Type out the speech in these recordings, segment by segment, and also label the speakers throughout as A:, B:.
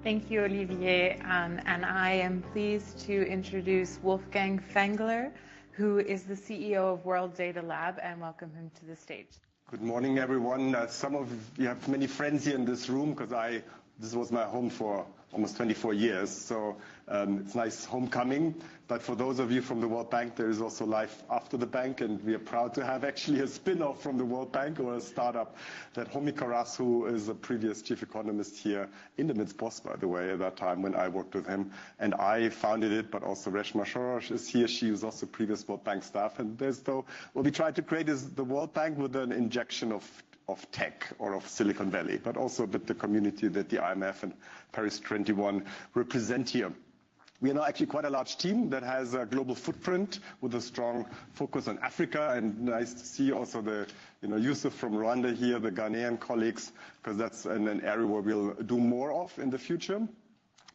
A: Thank you, Olivier. And I am pleased to introduce Wolfgang Fengler, who is the CEO of World Data Lab, and welcome him to the stage.
B: Good morning, everyone. Some of you have many friends here in this room because this was my home for almost 24 years. So it's nice homecoming. But for those of you from the World Bank, there is also life after the bank. And we are proud to have actually a spin-off from the World Bank, or a startup, that Homi Karas, who is a previous chief economist here in the Mitzboss, by the way, at that time when I worked with him. And I founded it, but also Reshma Shorosh is here. She was also previous World Bank staff. And what we tried to create is the World Bank with an injection of tech, or of Silicon Valley, but also a bit the community that the IMF and Paris 21 represent here. We are now actually quite a large team that has a global footprint with a strong focus on Africa, and nice to see also the Yusuf from Rwanda here, the Ghanaian colleagues, because that's an area where we'll do more of in the future.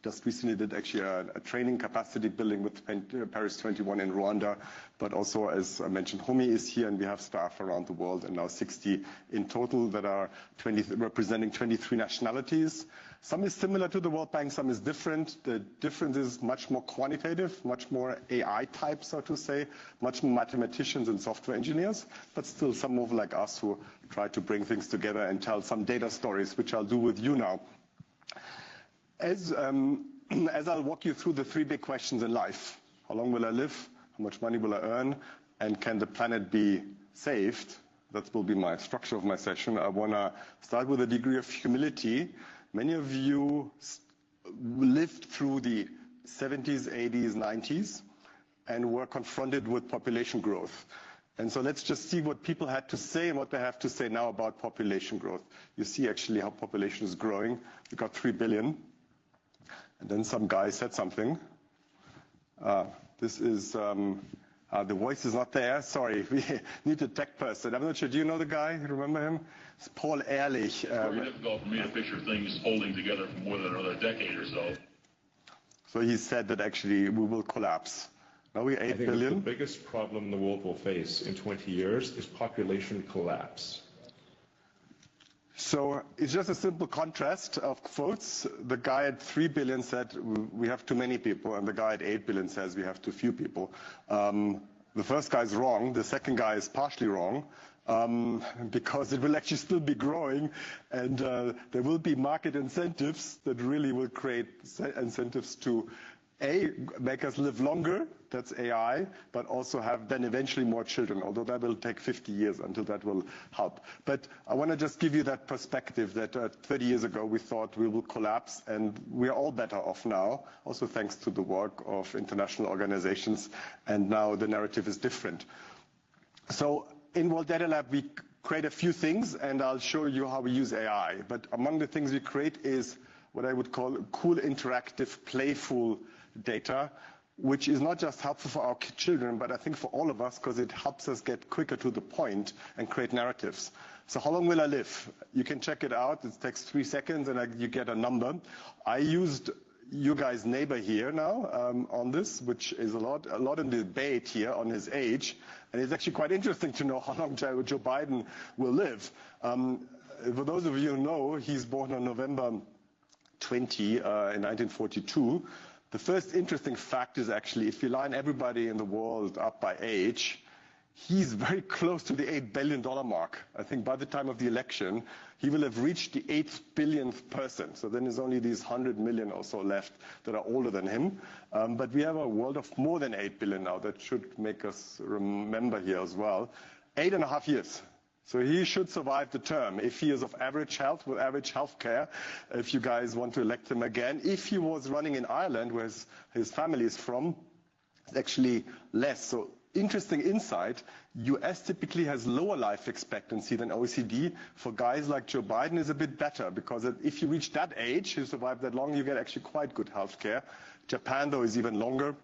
B: Just recently did actually a training capacity building with Paris 21 in Rwanda, but also, as I mentioned, Homi is here, and we have staff around the world, and now 60 in total that are representing 23 nationalities. Some is similar to the World Bank, some is different. The difference is much more quantitative, much more AI type, so to say, much more mathematicians and software engineers, but still some of like us who try to bring things together and tell some data stories, which I'll do with you now. As I'll walk you through the three big questions in life: how long will I live? How much money will I earn? And can the planet be saved? That will be my structure of my session. I want to start with a degree of humility. Many of you lived through the 70s, 80s, 90s, and were confronted with population growth. And so let's just see what people had to say and what they have to say now about population growth. You see actually how population is growing. We got 3 billion. And then some guy said something. This is, the voice is not there. Sorry, we need a tech person. I'm not sure, do you know the guy? Remember him? It's Paul Ehrlich.
C: It's very difficult for me to picture things holding together for more than another decade or so.
B: So he said that actually we will collapse. Now we're 8 billion.
D: I think the biggest problem the world will face in 20 years is population collapse.
B: So it's just a simple contrast of quotes. The guy at 3 billion said we have too many people, and the guy at 8 billion says we have too few people. The first guy is wrong. The second guy is partially wrong, because it will actually still be growing, and there will be market incentives that really will create incentives to make us live longer, that's AI, but also have then eventually more children, although that will take 50 years until that will help. But I want to just give you that perspective that 30 years ago we thought we will collapse, and we are all better off now, also thanks to the work of international organizations, and now the narrative is different. So in World Data Lab we create a few things, and I'll show you how we use AI. But among the things we create is what I would call cool, interactive, playful data, which is not just helpful for our children, but I think for all of us, because it helps us get quicker to the point and create narratives. So how long will I live? You can check it out. It takes 3 seconds, and you get a number. I used you guys' neighbor here now on this, which is a lot in debate here on his age. And it's actually quite interesting to know how long Joe Biden will live. For those of you who know, he's born on November 20 in 1942. The first interesting fact is actually, if you line everybody in the world up by age, he's very close to the $8 billion mark. I think by the time of the election, he will have reached the 8 billionth person. So then there's only these 100 million or so left that are older than him. But we have a world of more than 8 billion now. That should make us remember here as well. 8.5 years. So he should survive the term if he is of average health, with average health care, if you guys want to elect him again. If he was running in Ireland, where his family is from, it's actually less. So interesting insight, US typically has lower life expectancy than OECD. For guys like Joe Biden is a bit better, because if you reach that age, you survive that long, you get actually quite good health care. Japan, though, is even longer.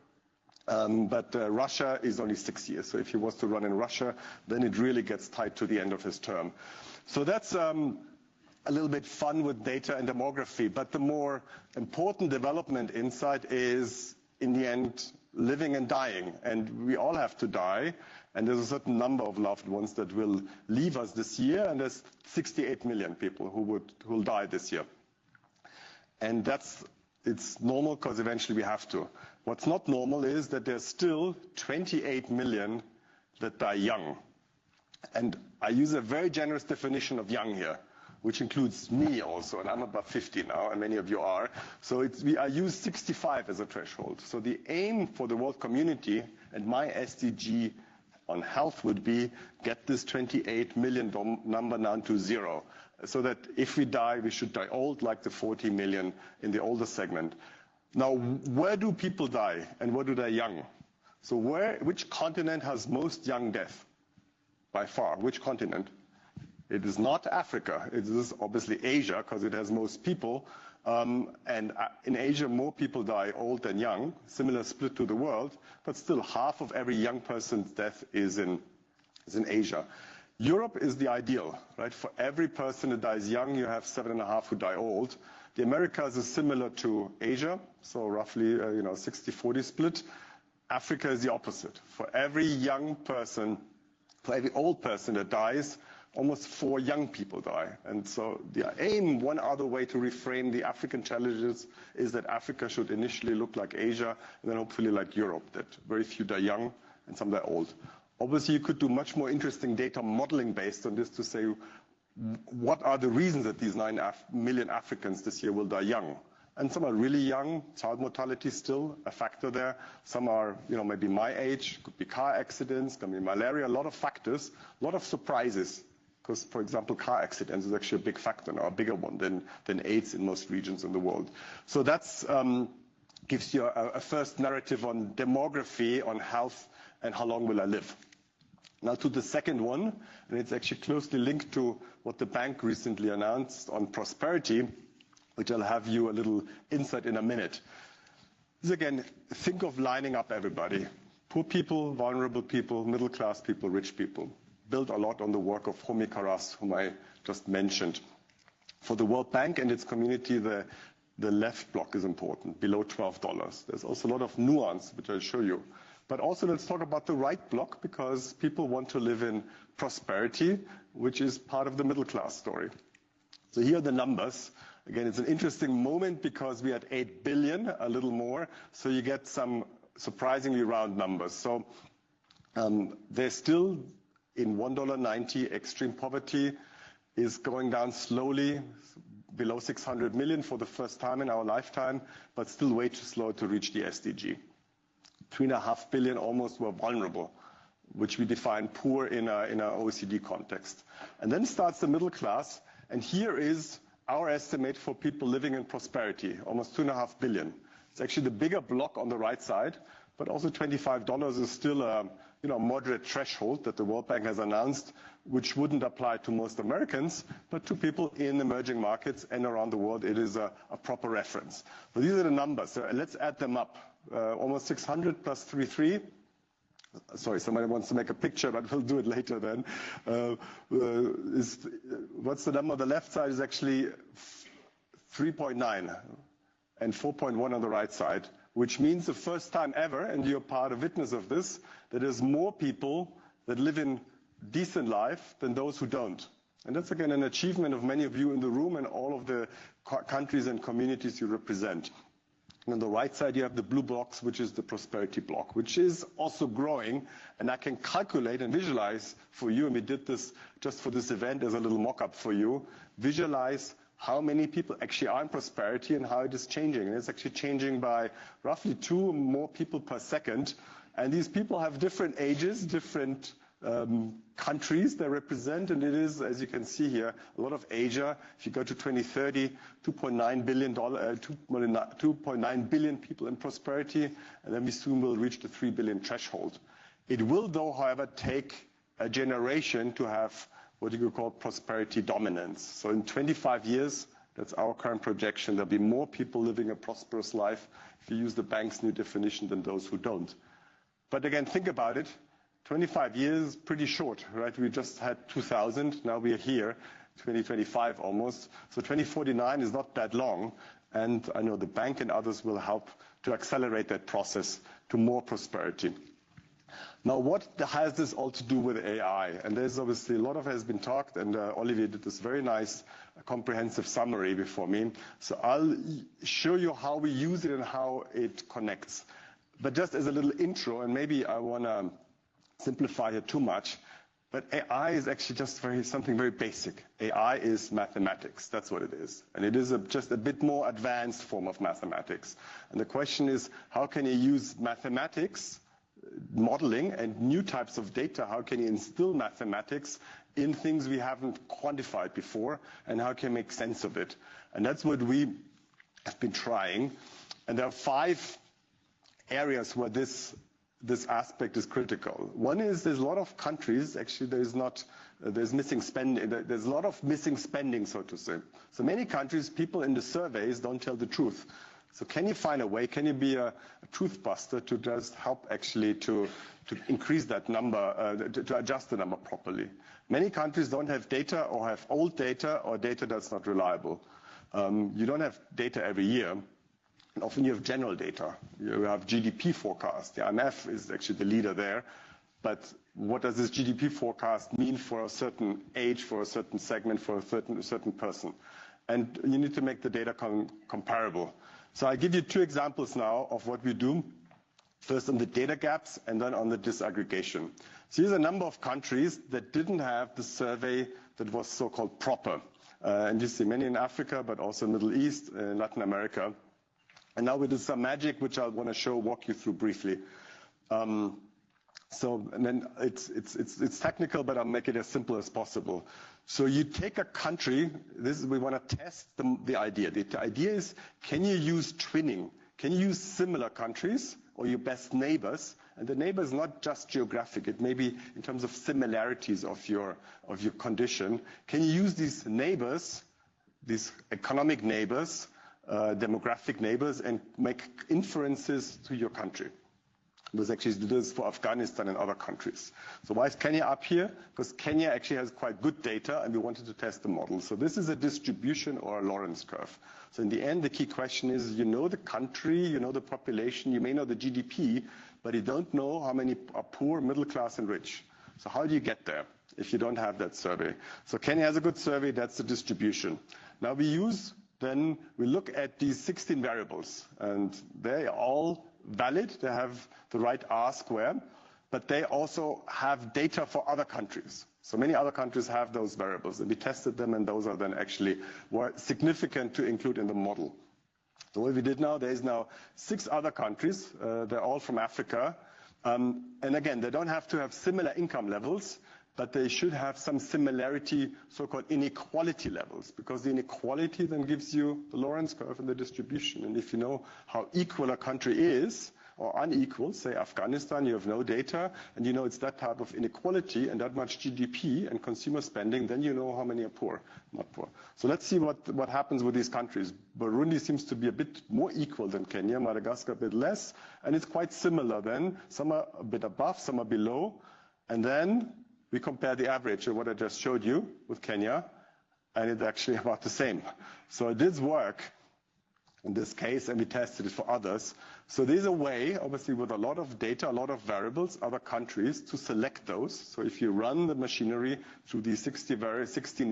B: But Russia is only 6 years. So if he was to run in Russia, then it really gets tight to the end of his term. So that's a little bit fun with data and demography. But the more important development insight is, in the end, living and dying. And we all have to die. And there's a certain number of loved ones that will leave us this year. And there's 68 million people who will die this year. And that's it's normal because eventually we have to. What's not normal is that there's still 28 million that die young. And I use a very generous definition of young here, which includes me also, and I'm about 50 now, and many of you are. So I use 65 as a threshold. So the aim for the world community, and my SDG on health would be get this 28 million number down to 0. So that if we die, we should die old, like the 40 million in the older segment. Now, where do people die, and where do they young? So which continent has most young death? By far, which continent? It is not Africa. It is obviously Asia, because it has most people. And in Asia, more people die old than young, similar split to the world, but still half of every young person's death is in Asia. Europe is the ideal, right? For every person who dies young, you have 7.5 who die old. The Americas is similar to Asia, so roughly 60-40 split. Africa is the opposite. For every young person, for every old person that dies, almost 4 young people die. And so the aim, one other way to reframe the African challenges is that Africa should initially look like Asia and then hopefully like Europe, that very few die young and some die old. Obviously, you could do much more interesting data modeling based on this to say what are the reasons that these 9 million Africans this year will die young. And some are really young, child mortality still a factor there. Some are, maybe my age, could be car accidents, could be malaria, a lot of factors, a lot of surprises. Because, for example, car accidents is actually a big factor now, a bigger one than AIDS in most regions in the world. So that's gives you a first narrative on demography, on health, and how long will I live. Now to the second one, and it's actually closely linked to what the bank recently announced on prosperity, which I'll have you a little insight in a minute. This again, think of lining up everybody. Poor people, vulnerable people, middle class people, rich people. Built a lot on the work of Homi Karas, whom I just mentioned. For the World Bank and its community, the left block is important, below $12. There's also a lot of nuance, which I'll show you. But also let's talk about the right block, because people want to live in prosperity, which is part of the middle class story. So here are the numbers. Again, it's an interesting moment because we had 8 billion, a little more, so you get some surprisingly round numbers. So there's still, in $1.90, extreme poverty is going down slowly, below 600 million for the first time in our lifetime, but still way too slow to reach the SDG. 3.5 billion almost were vulnerable, which we define poor in our OECD context. And then starts the middle class, and here is our estimate for people living in prosperity, almost 2.5 billion. It's actually the bigger block on the right side, but also $25 is still a moderate threshold that the World Bank has announced, which wouldn't apply to most Americans, but to people in emerging markets and around the world, it is a proper reference. So these are the numbers. So let's add them up. Almost 600 plus 3.3. Sorry, somebody wants to make a picture, but we'll do it later then. What's the number on the left side is actually 3.9 and 4.1 on the right side, which means the first time ever, and you're part of witness of this, that there's more people that live in decent life than those who don't. And that's again an achievement of many of you in the room and all of the countries and communities you represent. And on the right side, you have the blue blocks, which is the prosperity block, which is also growing. And I can calculate and visualize for you, and we did this just for this event as a little mock-up for you, visualize how many people actually are in prosperity and how it is changing. And it's actually changing by roughly 2 more people per second. And these people have different ages, different countries they represent, and it is, as you can see here, a lot of Asia. If you go to 2030, 2.9 billion people in prosperity, and then we soon will reach the 3 billion threshold. It will, though, however, take a generation to have what you could call prosperity dominance. So in 25 years, that's our current projection, there'll be more people living a prosperous life if you use the bank's new definition than those who don't. But again, think about it. 25 years, pretty short, right? We just had 2000, now we are here, 2025 almost. So 2049 is not that long, and I know the bank and others will help to accelerate that process to more prosperity. Now, what has this all to do with AI? And there's obviously a lot of has been talked, and Olivier did this very nice comprehensive summary before me. So I'll show you how we use it and how it connects. But just as a little intro, and maybe I want to simplify it too much, but AI is actually just something very basic. AI is mathematics. That's what it is. And it is just a bit more advanced form of mathematics. And the question is, how can you use mathematics, modeling, and new types of data? How can you instill mathematics in things we haven't quantified before? And how can you make sense of it? And that's what we have been trying. And there are 5 areas where this aspect is critical. One is there's a lot of countries, actually there's missing spending, there's a lot of missing spending, so to say. So many countries, people in the surveys don't tell the truth. So can you find a way, can you be a truth buster to just help actually to increase that number, to adjust the number properly? Many countries don't have data or have old data or data that's not reliable. You don't have data every year. And often you have general data. You have GDP forecast. The IMF is actually the leader there. But what does this GDP forecast mean for a certain age, for a certain segment, for a certain person? And you need to make the data comparable. So I give you 2 examples now of what we do. First on the data gaps and then on the disaggregation. So here's a number of countries that didn't have the survey that was so-called proper. And you see many in Africa, but also Middle East, Latin America. And now we do some magic, which I want to walk you through briefly. And then it's technical, but I'll make it as simple as possible. So you take a country. We want to test the idea. The idea is, can you use twinning? Can you use similar countries or your best neighbors? And the neighbor is not just geographic. It may be in terms of similarities of your condition. Can you use these neighbors, these economic neighbors, demographic neighbors, and make inferences to your country? It was actually this for Afghanistan and other countries. So why is Kenya up here? Because Kenya actually has quite good data, and we wanted to test the model. So this is a distribution or a Lorentz curve. So in the end, the key question is, you know the country, you know the population, you may know the GDP, but you don't know how many are poor, middle class, and rich. So how do you get there if you don't have that survey? So Kenya has a good survey. That's the distribution. Now Then we look at these 16 variables, and they are all valid. They have the right R-square, but they also have data for other countries. So many other countries have those variables, and we tested them, and those are then actually were significant to include in the model. So what we did now, there's now 6 other countries. They're all from Africa. And again, they don't have to have similar income levels, but they should have some similarity, so-called inequality levels, because the inequality then gives you the Lorentz curve and the distribution. And if you know how equal a country is, or unequal, say Afghanistan, you have no data, and you know it's that type of inequality and that much GDP and consumer spending, then you know how many are poor, not poor. So let's see what happens with these countries. Burundi seems to be a bit more equal than Kenya, Madagascar a bit less, and it's quite similar then. Some are a bit above, some are below, and then we compare the average of what I just showed you with Kenya, and it's actually about the same. So it did work in this case, and we tested it for others. So there's a way, obviously with a lot of data, a lot of variables, other countries, to select those. So if you run the machinery through these 16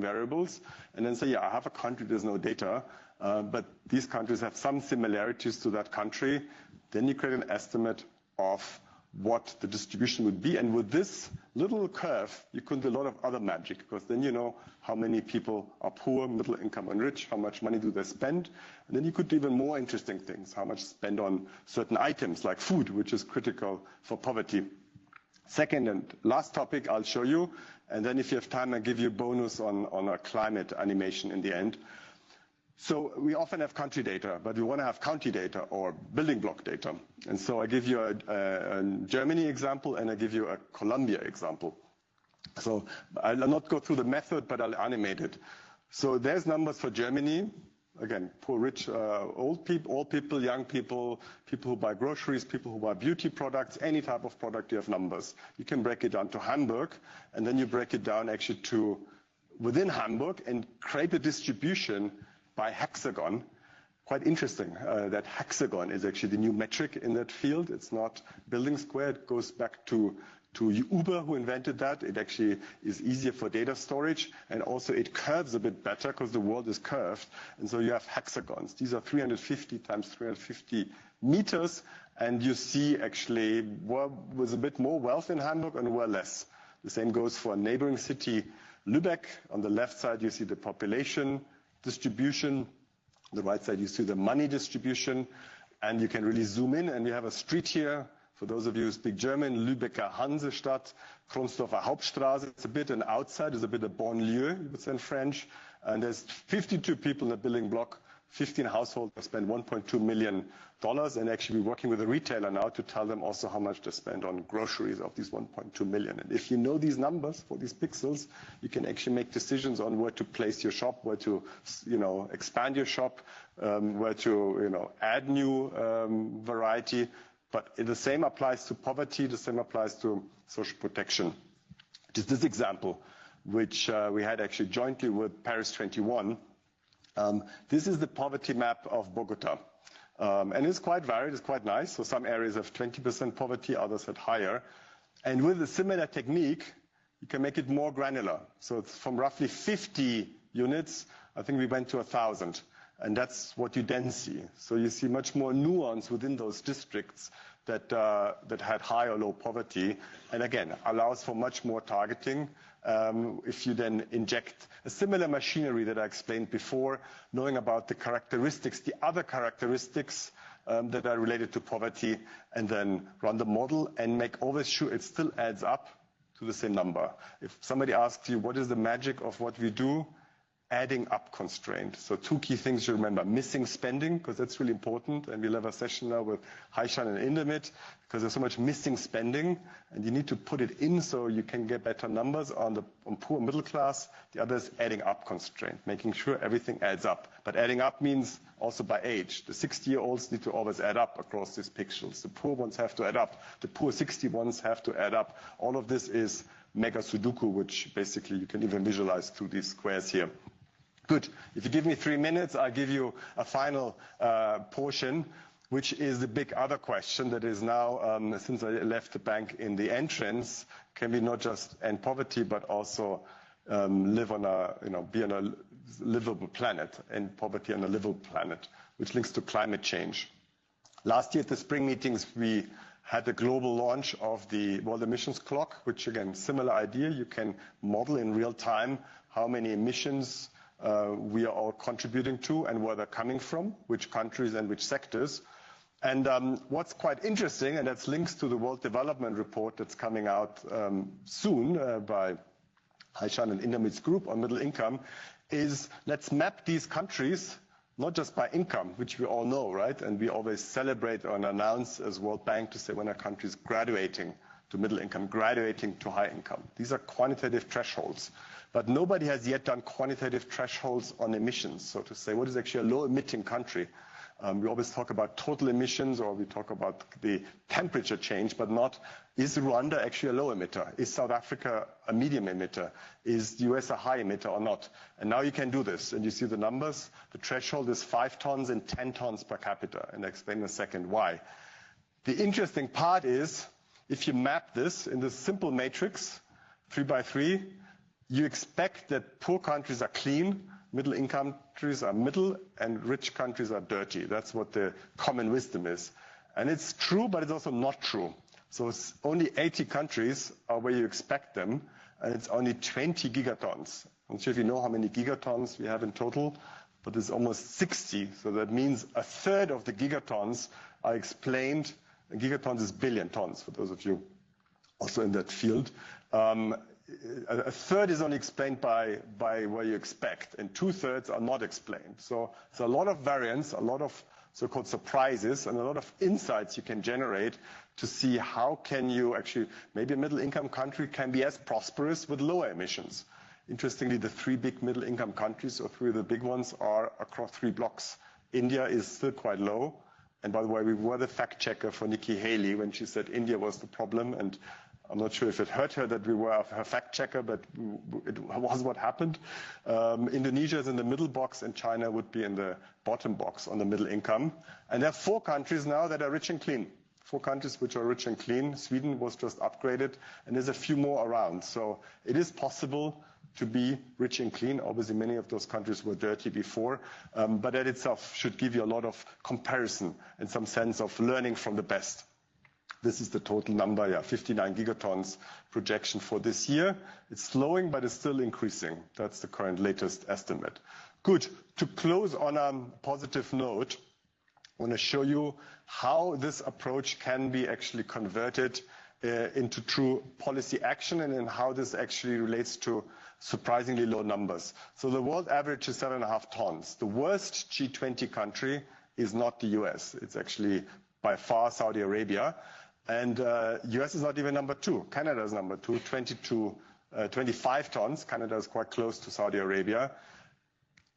B: variables, and then say, yeah, I have a country, there's no data, but these countries have some similarities to that country, then you create an estimate of what the distribution would be. And with this little curve, you can do a lot of other magic, because then you know how many people are poor, middle income, and rich, how much money do they spend. And then you could do even more interesting things, how much spend on certain items like food, which is critical for poverty. Second and last topic I'll show you, and then if you have time, I'll give you a bonus on a climate animation in the end. So we often have country data, but we want to have county data or building block data. And so I give you a Germany example, and I give you a Colombia example. So I'll not go through the method, but I'll animate it. So there's numbers for Germany. Again, poor, rich, old people, young people, people who buy groceries, people who buy beauty products, any type of product, you have numbers. You can break it down to Hamburg, and then you break it down actually to within Hamburg and create a distribution by hexagon. quite interesting that hexagon is actually the new metric in that field. It's not building square. It goes back to Uber, who invented that. It actually is easier for data storage, and also it curves a bit better because the world is curved. And so you have hexagons. These are 350 times 350 meters, and you see actually where was a bit more wealth in Hamburg and where less. The same goes for a neighboring city, Lübeck. On the left side, you see the population distribution. On the right side, you see the money distribution, and you can really zoom in, and we have a street here. For those of you who speak German, Lübecker Hansestadt, Kronsdorfer Hauptstraße. It's a bit an outside, it's a bit a banlieue, you would say in French. And there's 52 people in the building block, 15 households that spend $1.2 million. And actually, we're working with a retailer now to tell them also how much they spend on groceries of these 1.2 million. And if you know these numbers for these pixels, you can actually make decisions on where to place your shop, where to, expand your shop, where to, add new variety. But the same applies to poverty, the same applies to social protection. It is this example, which we had actually jointly with Paris 21. This is the poverty map of Bogota. And it's quite varied, it's quite nice. So some areas have 20% poverty, others have higher. And with a similar technique, you can make it more granular. So it's from roughly 50 units, I think we went to 1,000. And that's what you then see. So you see much more nuance within those districts that had high or low poverty. And again, allows for much more targeting. If you then inject a similar machinery that I explained before, knowing about the characteristics, the other characteristics that are related to poverty, and then run the model and make always sure it still adds up to the same number. If somebody asks you, what is the magic of what we do? Adding up constraint. So two key things to remember. Missing spending, because that's really important. And we'll have a session now with Haishan and Indemit, because there's so much missing spending. And you need to put it in so you can get better numbers on poor middle class. The other is adding up constraint, making sure everything adds up. But adding up means also by age. The 60-year-olds need to always add up across these pixels. The poor ones have to add up. The poor 60 ones have to add up. All of this is mega Sudoku, which basically you can even visualize through these squares here. Good. If you give me 3 minutes, I'll give you a final portion, which is the big other question that is now, since I left the bank in the entrance, can we not just end poverty, but also live on be on a livable planet, end poverty on a livable planet, which links to climate change. Last year at the spring meetings, we had the global launch of the World Emissions Clock, which again, similar idea. You can model in real time how many emissions we are all contributing to and where they're coming from, which countries and which sectors. And what's quite interesting, and that's links to the World Development Report that's coming out soon by Haishan and Indamit's group on middle income, is let's map these countries not just by income, which we all know, right? And we always celebrate or announce as World Bank to say when a country is graduating to middle income, graduating to high income. These are quantitative thresholds. But nobody has yet done quantitative thresholds on emissions. So to say, what is actually a low-emitting country? We always talk about total emissions, or we talk about the temperature change, but not, is Rwanda actually a low emitter? Is South Africa a medium emitter? Is the US a high emitter or not? And now you can do this, and you see the numbers. The threshold is 5 tons and 10 tons per capita, and I'll explain in a second why. The interesting part is, if you map this in this simple matrix, 3 by 3, you expect that poor countries are clean, middle income countries are middle, and rich countries are dirty. That's what the common wisdom is. And it's true, but it's also not true. So it's only 80 countries are where you expect them, and it's only 20 gigatons. I'm not sure if you know how many gigatons we have in total, but it's almost 60. So that means a third of the gigatons are explained, and gigatons is billion tons, for those of you also in that field. A third is only explained by where you expect, and 2/3 are not explained. So it's a lot of variance, a lot of so-called surprises, and a lot of insights you can generate to see how can you actually, maybe a middle-income country can be as prosperous with lower emissions. Interestingly, the 3 big middle-income countries, or 3 of the big ones, are across 3 blocks. India is still quite low. And by the way, we were the fact checker for Nikki Haley when she said India was the problem, and I'm not sure if it hurt her that we were her fact checker, but it was what happened. Indonesia is in the middle box, and China would be in the bottom box on the middle income. And there are 4 countries now that are rich and clean. 4 countries which are rich and clean. Sweden was just upgraded, and there's a few more around. So it is possible to be rich and clean. Obviously, many of those countries were dirty before, but that itself should give you a lot of comparison and some sense of learning from the best. This is the total number, 59 gigatons projection for this year. It's slowing, but it's still increasing. That's the current latest estimate. Good. To close on a positive note, I want to show you how this approach can be actually converted into true policy action, and then how this actually relates to surprisingly low numbers. So the world average is 7.5 tons. The worst G20 country is not the US. It's actually by far Saudi Arabia. And US is not even number 2. Canada is number 2, 25 tons. Canada is quite close to Saudi Arabia.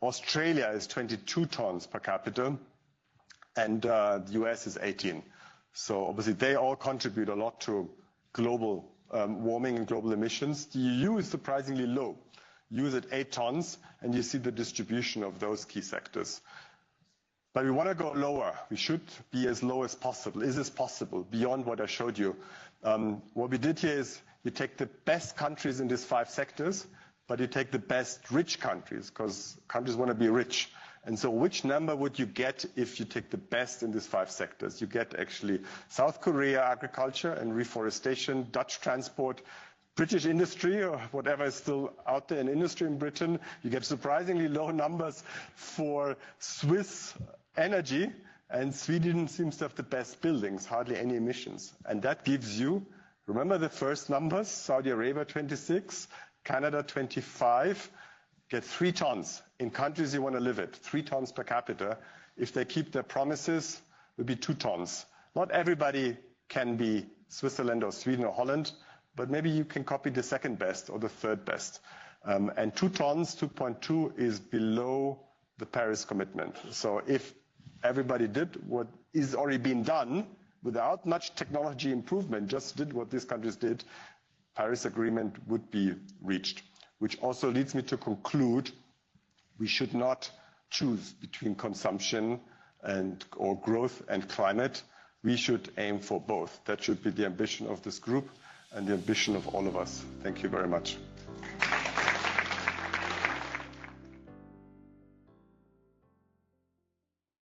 B: Australia is 22 tons per capita, and the US is 18. So obviously they all contribute a lot to global warming and global emissions. The EU is surprisingly low. EU is at 8 tons, and you see the distribution of those key sectors. But we want to go lower. We should be as low as possible. Is this possible beyond what I showed you? What we did here is you take the best countries in these 5 sectors, but you take the best rich countries, because countries want to be rich. And so which number would you get if you take the best in these 5 sectors? You get actually South Korea agriculture and reforestation, Dutch transport, British industry, or whatever is still out there in industry in Britain. You get surprisingly low numbers for Swiss energy, and Sweden seems to have the best buildings, hardly any emissions. And that gives you, remember the first numbers, Saudi Arabia 26, Canada 25, get 3 tons in countries you want to live at, 3 tons per capita. If they keep their promises, it would be 2 tons. Not everybody can be Switzerland or Sweden or Holland, but maybe you can copy the second best or the third best. And 2 tons, 2.2, is below the Paris commitment. So if everybody did what is already being done without much technology improvement, just did what these countries did, Paris Agreement would be reached. Which also leads me to conclude we should not choose between consumption or growth and climate. We should aim for both. That should be the ambition of this group and the ambition of all of us. Thank you very much.